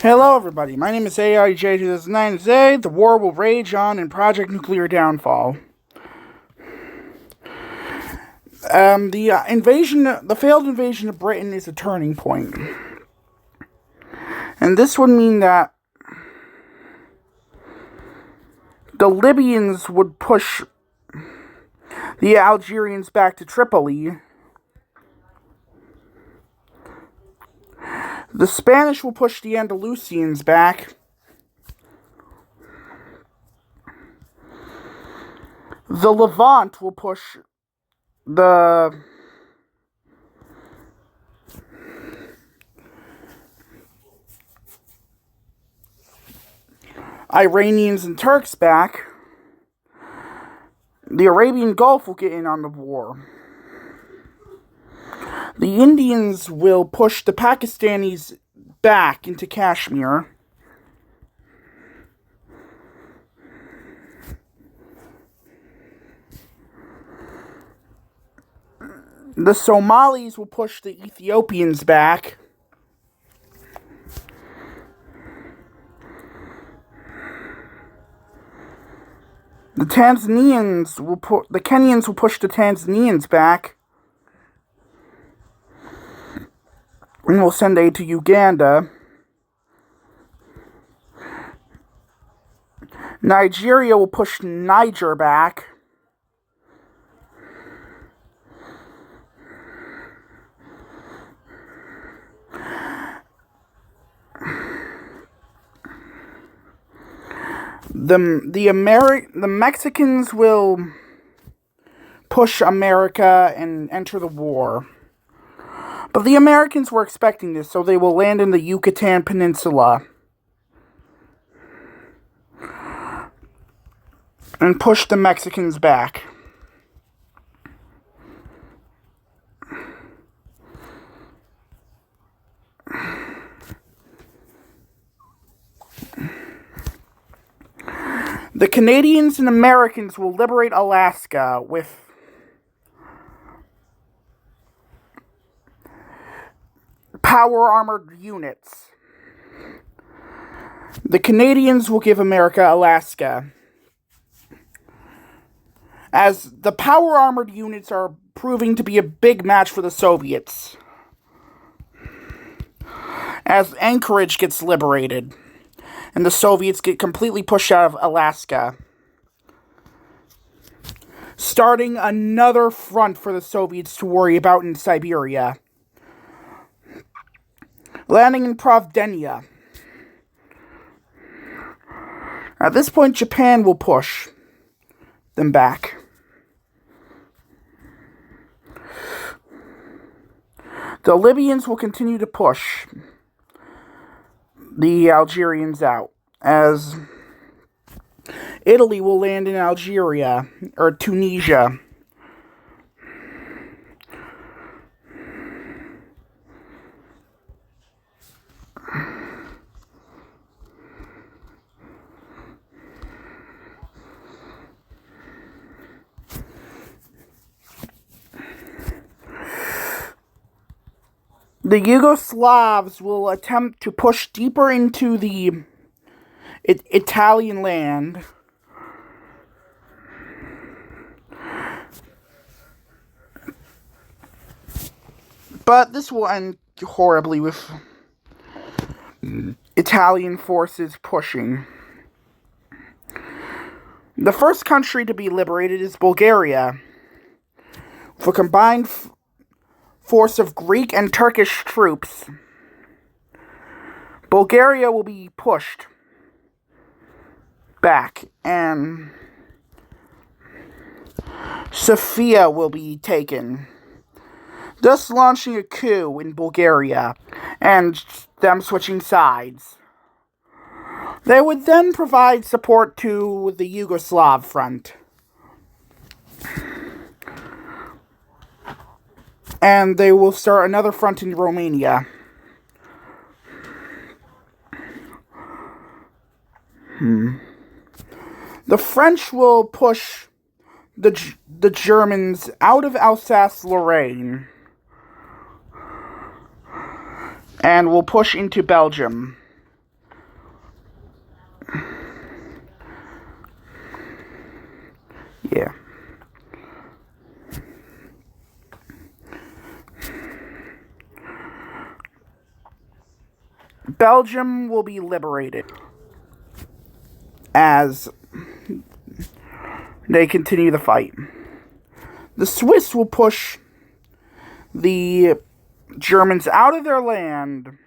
Hello everybody, my name is AI-J2009. Today, the war will rage on in Project Nuclear Downfall. The failed invasion of Britain is a turning point. And this would mean that the Libyans would push the Algerians back to Tripoli. The Spanish will push the Andalusians back. The Levant will push the Iranians and Turks back. The Arabian Gulf will get in on the war. The Indians will push the Pakistanis back into Kashmir. The Somalis will push the Ethiopians back. The Kenyans will push the Tanzanians back. And we'll send aid to Uganda. Nigeria will push Niger back. The Mexicans will push America and enter the war. But the Americans were expecting this, so they will land in the Yucatan Peninsula and push the Mexicans back. The Canadians and Americans will liberate Alaska with power armored units. The Canadians will give America Alaska, as the power armored units are proving to be a big match for the Soviets, as Anchorage gets liberated and the Soviets get completely pushed out of Alaska, starting another front for the Soviets to worry about in Siberia. Landing in Provdenia. At this point, Japan will push them back. The Libyans will continue to push the Algerians out, as Italy will land in Algeria, or Tunisia. The Yugoslavs will attempt to push deeper into the Italian land. But this will end horribly with Italian forces pushing. The first country to be liberated is Bulgaria, with a combined force of Greek and Turkish troops. Bulgaria will be pushed back, and Sofia will be taken, thus launching a coup in Bulgaria and them switching sides. They would then provide support to the Yugoslav front, and they will start another front in Romania. The French will push the Germans out of Alsace-Lorraine and will push into Belgium. Yeah. Belgium will be liberated as they continue the fight. The Swiss will push the Germans out of their land,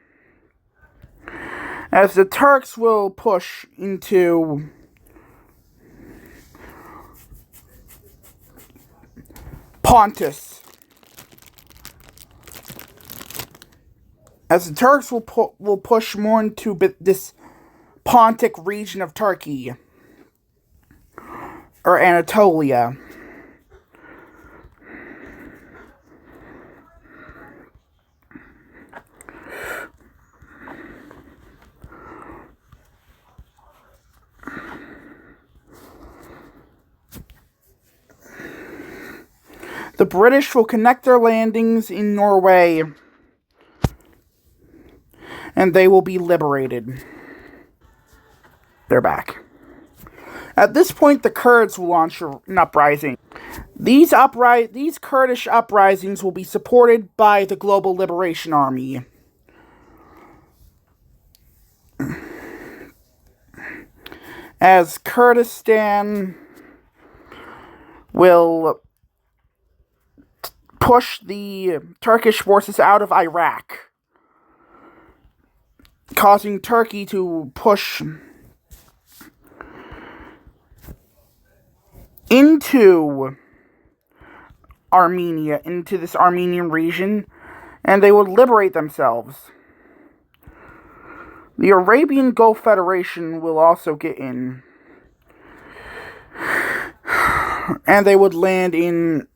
as the Turks will push into Pontus. As the Turks will push more into this Pontic region of Turkey, or Anatolia. The British will connect their landings in Norway, and they will be liberated. They're back. At this point, the Kurds will launch an uprising. These Kurdish uprisings will be supported by the Global Liberation Army. As Kurdistan will push the Turkish forces out of Iraq, causing Turkey to push into Armenia, into this Armenian region, and they would liberate themselves. The Arabian Gulf Federation will also get in, and they would land in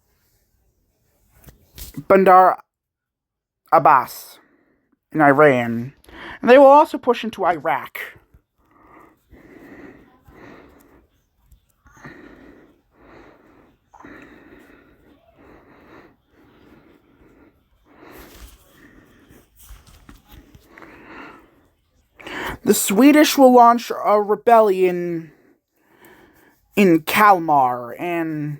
Bandar Abbas in Iran, and they will also push into Iraq. The Swedish will launch a rebellion in Kalmar, and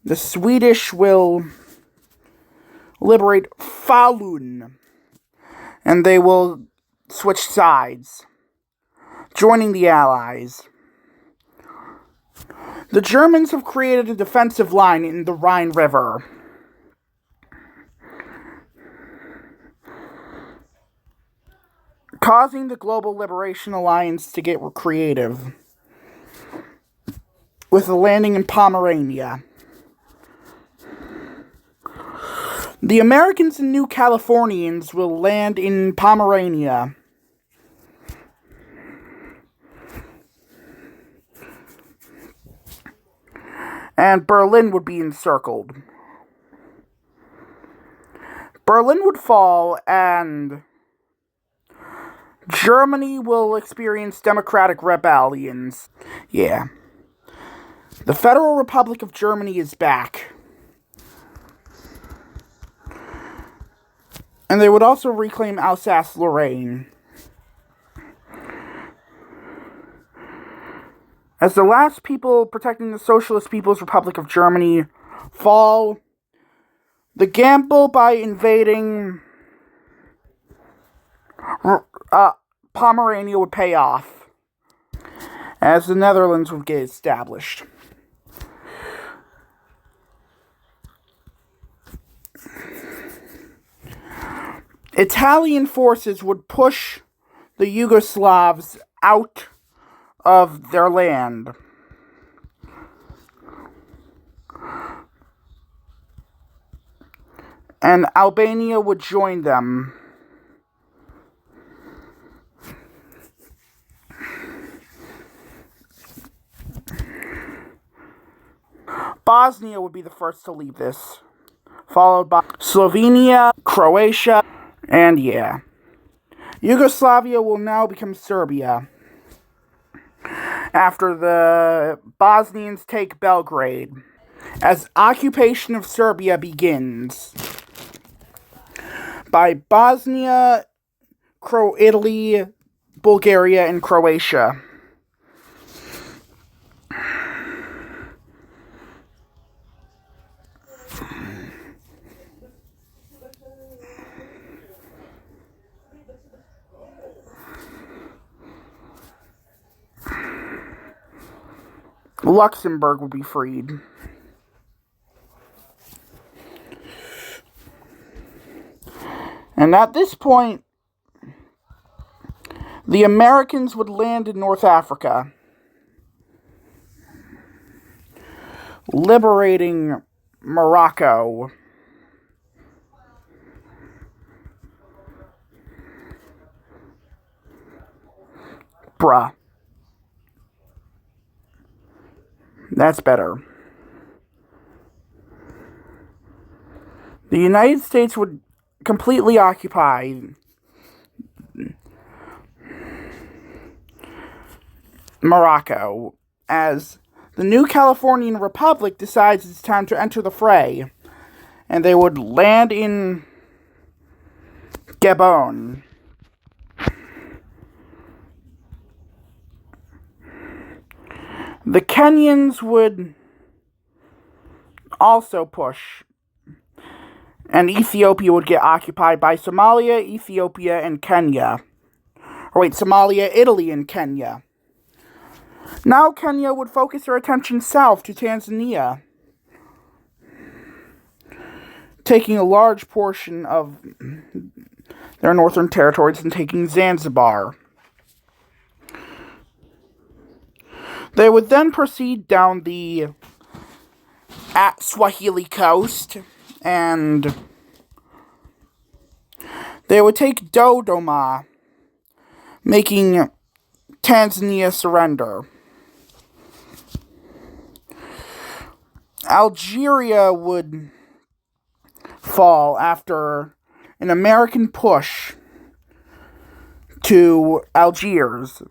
the Swedish will liberate Falun, and they will switch sides, joining the Allies. The Germans have created a defensive line in the Rhine River. Causing the Global Liberation Alliance to get creative, with a landing in Pomerania. The Americans and New Californians will land in Pomerania. And Berlin would be encircled. Berlin would fall, and Germany will experience democratic rebellions. Yeah. The Federal Republic of Germany is back. And they would also reclaim Alsace-Lorraine. As the last people protecting the Socialist People's Republic of Germany fall, the gamble by invading Pomerania would pay off, as the Netherlands would get established. Italian forces would push the Yugoslavs out of their land. And Albania would join them. Bosnia would be the first to leave this, followed by Slovenia, Croatia, and yeah. Yugoslavia will now become Serbia, after the Bosnians take Belgrade, as occupation of Serbia begins by Bosnia, Italy, Bulgaria, and Croatia. Luxembourg would be freed. And at this point, the Americans would land in North Africa, liberating Morocco. Bruh. That's better. The United States would completely occupy Morocco as the new Californian Republic decides it's time to enter the fray, and they would land in Gabon. The Kenyans would also push, and Ethiopia would get occupied by Somalia, Ethiopia, and Kenya. Somalia, Italy, and Kenya. Now Kenya would focus their attention south to Tanzania, taking a large portion of their northern territories and taking Zanzibar. They would then proceed down the Swahili coast, and they would take Dodoma, making Tanzania surrender. Algeria would fall after an American push to Algiers.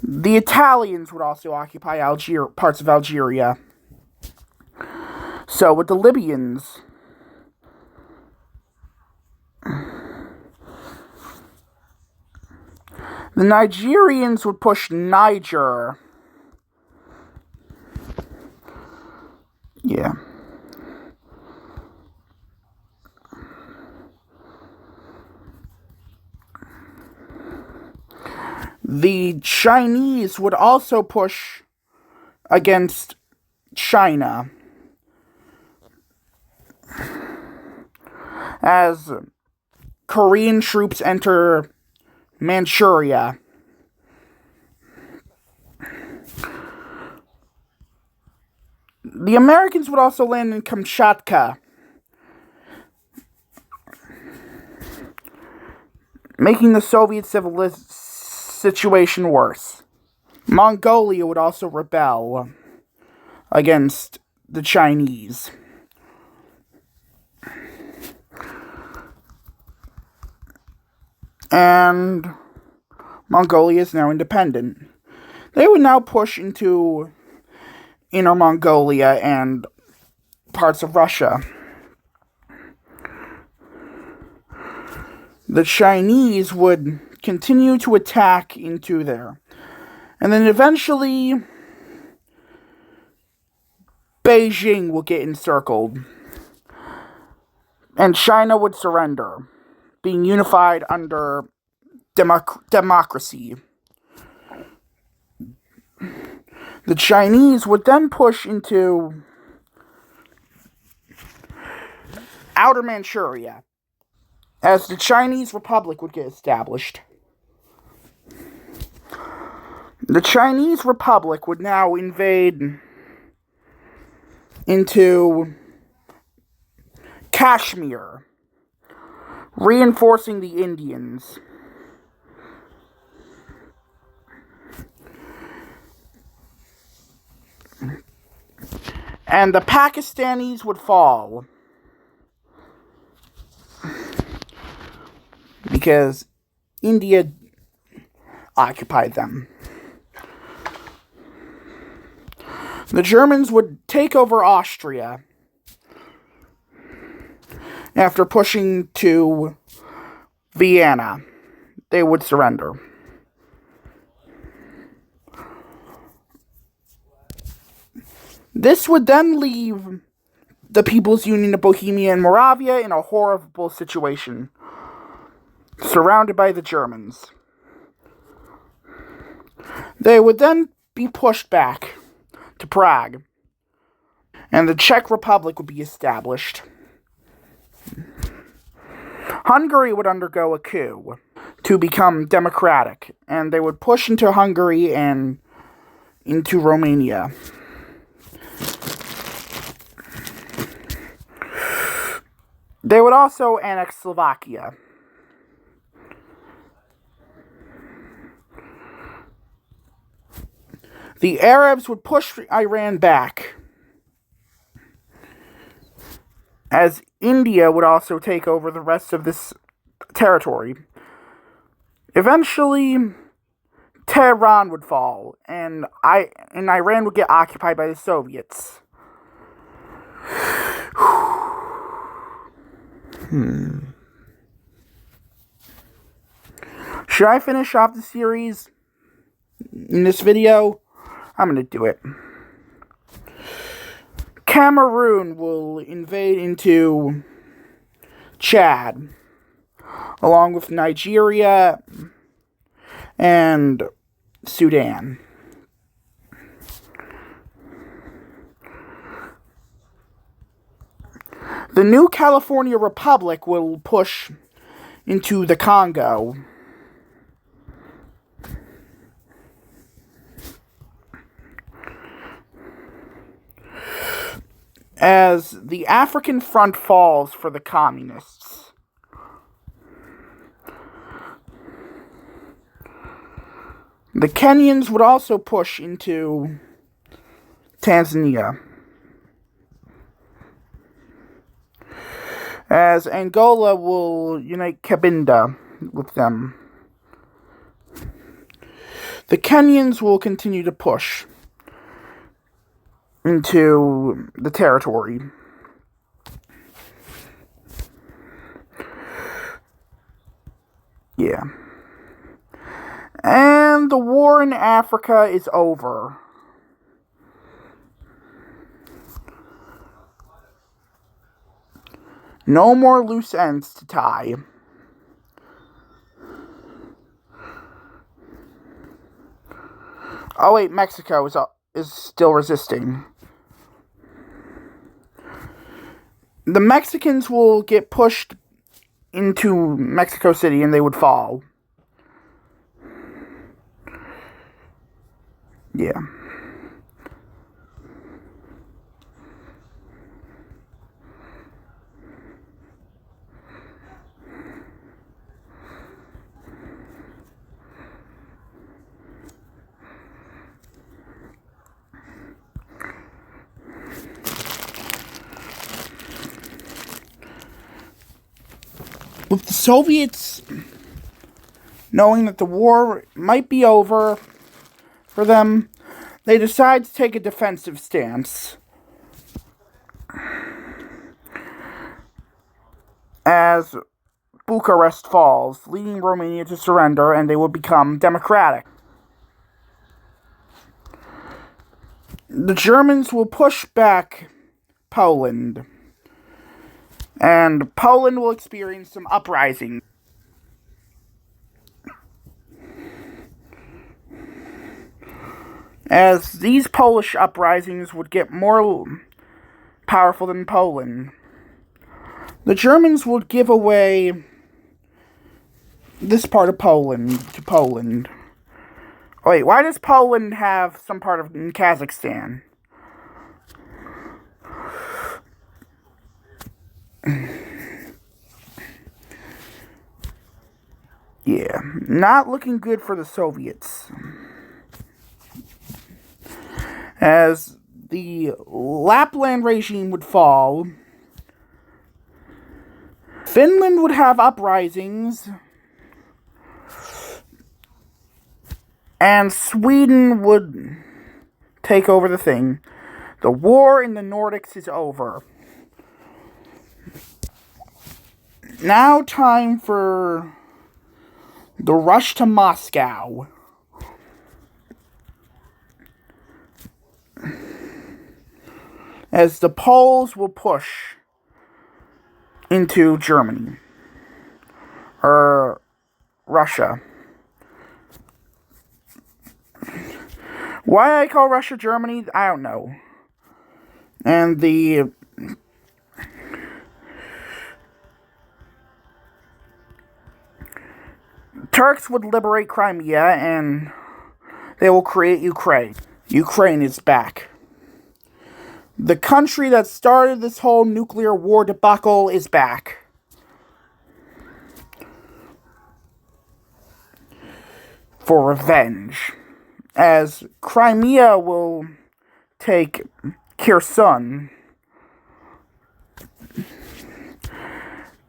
The Italians would also occupy parts of Algeria. So would the Libyans. The Nigerians would push Niger. Yeah. The Chinese would also push against China as Korean troops enter Manchuria. The Americans would also land in Kamchatka, making the Soviet situation worse. Mongolia would also rebel against the Chinese. And Mongolia is now independent. They would now push into Inner Mongolia and parts of Russia. The Chinese would continue to attack into there. And then eventually, Beijing will get encircled. And China would surrender, being unified under democracy. The Chinese would then push into Outer Manchuria, as the Chinese Republic would get established. The Chinese Republic would now invade into Kashmir, reinforcing the Indians. And the Pakistanis would fall, because India occupied them. The Germans would take over Austria after pushing to Vienna. They would surrender. This would then leave the People's Union of Bohemia and Moravia in a horrible situation, surrounded by the Germans. They would then be pushed back to Prague, and the Czech Republic would be established. Hungary would undergo a coup to become democratic, and they would push into Hungary and into Romania. They would also annex Slovakia. The Arabs would push Iran back, as India would also take over the rest of this territory. Eventually, Tehran would fall, and Iran would get occupied by the Soviets. Should I finish off the series in this video? I'm going to do it. Cameroon will invade into Chad, along with Nigeria and Sudan. The new California Republic will push into the Congo. As the African front falls for the communists. The Kenyans would also push into Tanzania, as Angola will unite Cabinda with them. The Kenyans will continue to push into the territory. Yeah. And the war in Africa is over. No more loose ends to tie. Oh wait, Mexico is still resisting. The Mexicans will get pushed into Mexico City and they would fall. Yeah. With the Soviets knowing that the war might be over for them, they decide to take a defensive stance. As Bucharest falls, leading Romania to surrender, and they will become democratic. The Germans will push back Poland, and Poland will experience some uprising. As these Polish uprisings would get more powerful than Poland, the Germans would give away this part of Poland to Poland. Wait, why does Poland have some part of Kazakhstan? Yeah, not looking good for the Soviets. As the Lapland regime would fall, Finland would have uprisings, and Sweden would take over the thing. The war in the Nordics is over. Now time for the rush to Moscow. As the Poles will push into Germany. Or Russia. Why I call Russia Germany, I don't know. And the Turks would liberate Crimea and they will create Ukraine. Ukraine is back. The country that started this whole nuclear war debacle is back. For revenge. As Crimea will take Kherson.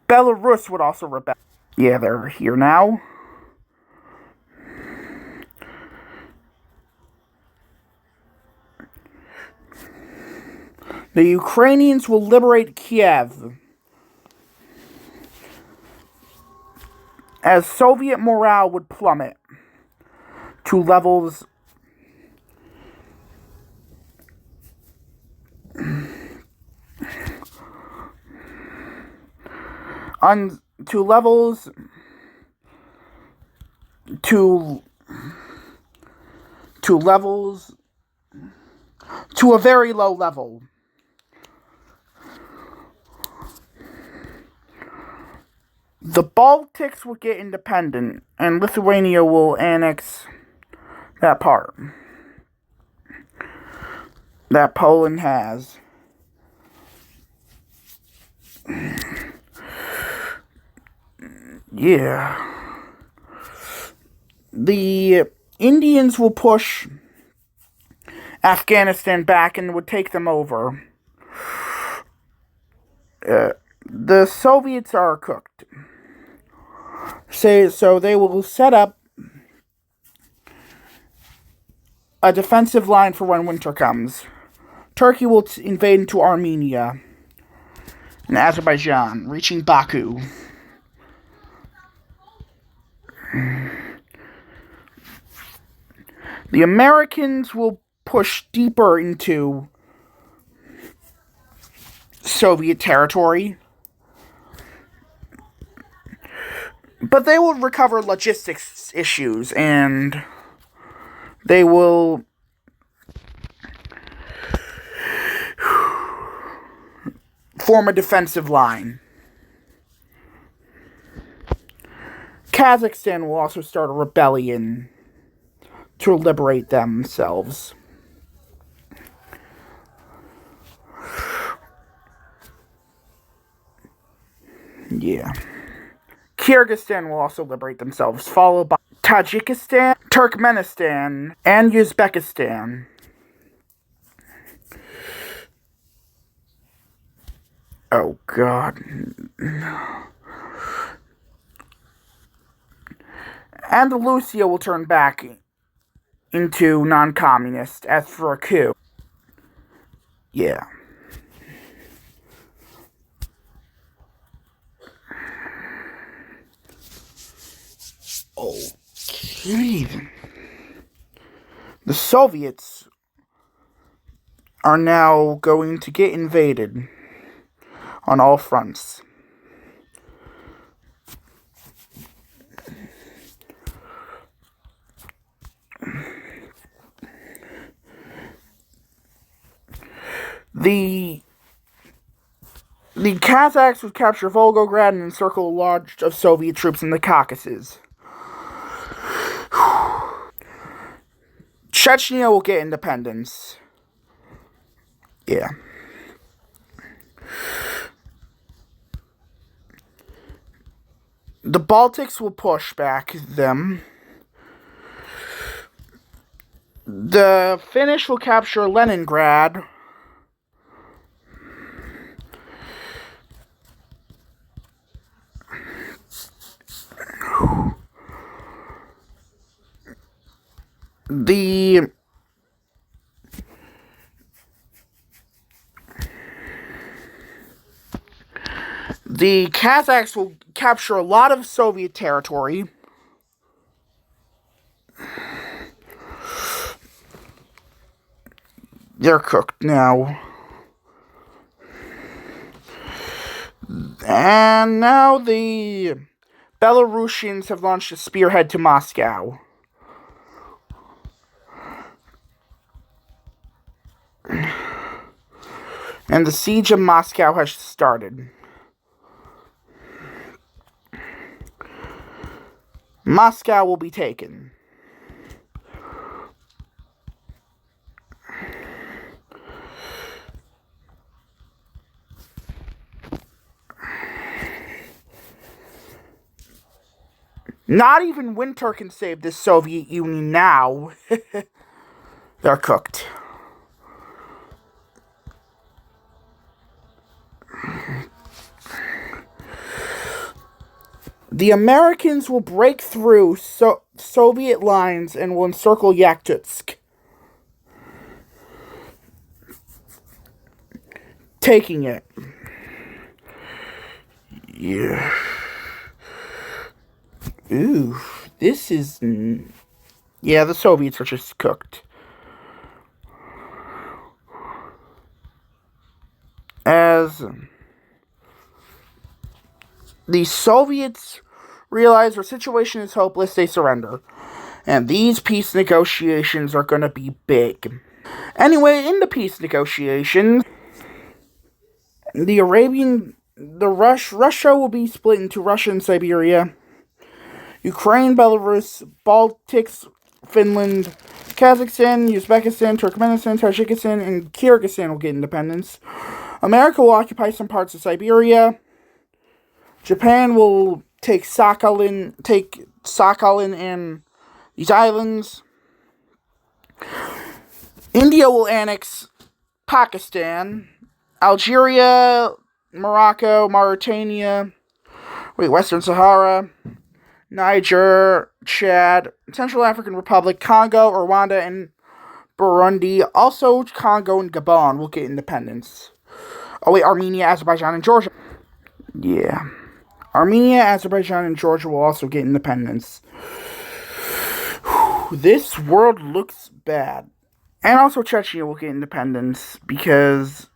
Belarus would also rebel. Yeah, they're here now. The Ukrainians will liberate Kiev. As Soviet morale would plummet to levels to levels to a very low level. The Baltics will get independent, and Lithuania will annex that part that Poland has. Yeah. The Indians will push Afghanistan back and would take them over. The Soviets are cooked. So they will set up a defensive line for when winter comes. Turkey will invade into Armenia and Azerbaijan, reaching Baku. The Americans will push deeper into Soviet territory, but they will recover logistics issues and they will form a defensive line. Kazakhstan will also start a rebellion to liberate themselves. Yeah. Kyrgyzstan will also liberate themselves, followed by Tajikistan, Turkmenistan, and Uzbekistan. Oh, God. Andalusia will turn back into non-communist as for a coup. Yeah. Okay. The Soviets are now going to get invaded on all fronts. The Kazakhs would capture Volgograd and encircle a lodge of Soviet troops in the Caucasus. Chechnya will get independence. Yeah. The Baltics will push back them. The Finnish will capture Leningrad. The Kazakhs will capture a lot of Soviet territory. They're cooked now. And now the Belarusians have launched a spearhead to Moscow. And the siege of Moscow has started. Moscow will be taken. Not even winter can save the Soviet Union now. They're cooked. The Americans will break through Soviet lines and will encircle Yakutsk, taking it. Yeah. Ooh, this is... Yeah, the Soviets are just cooked. As the Soviets realize their situation is hopeless, they surrender. And these peace negotiations are going to be big. Anyway, in the peace negotiations, Russia will be split into Russia and Siberia. Ukraine, Belarus, Baltics, Finland, Kazakhstan, Uzbekistan, Turkmenistan, Tajikistan, and Kyrgyzstan will get independence. America will occupy some parts of Siberia. Japan will take Sakhalin and these islands. India will annex Pakistan, Algeria, Morocco, Mauritania, Western Sahara, Niger, Chad, Central African Republic, Congo, Rwanda, and Burundi. Also, Congo and Gabon will get independence. Oh wait, Armenia, Azerbaijan, and Georgia. Yeah. Armenia, Azerbaijan, and Georgia will also get independence. This world looks bad. And also Chechnya will get independence because...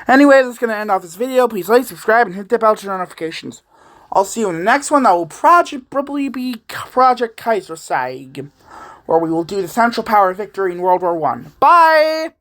Anyway, that's going to end off this video. Please like, subscribe, and hit the bell to notifications. I'll see you in the next one. That will probably be Project Kaiser Sieg, where we will do the Central Power victory in World War I. Bye!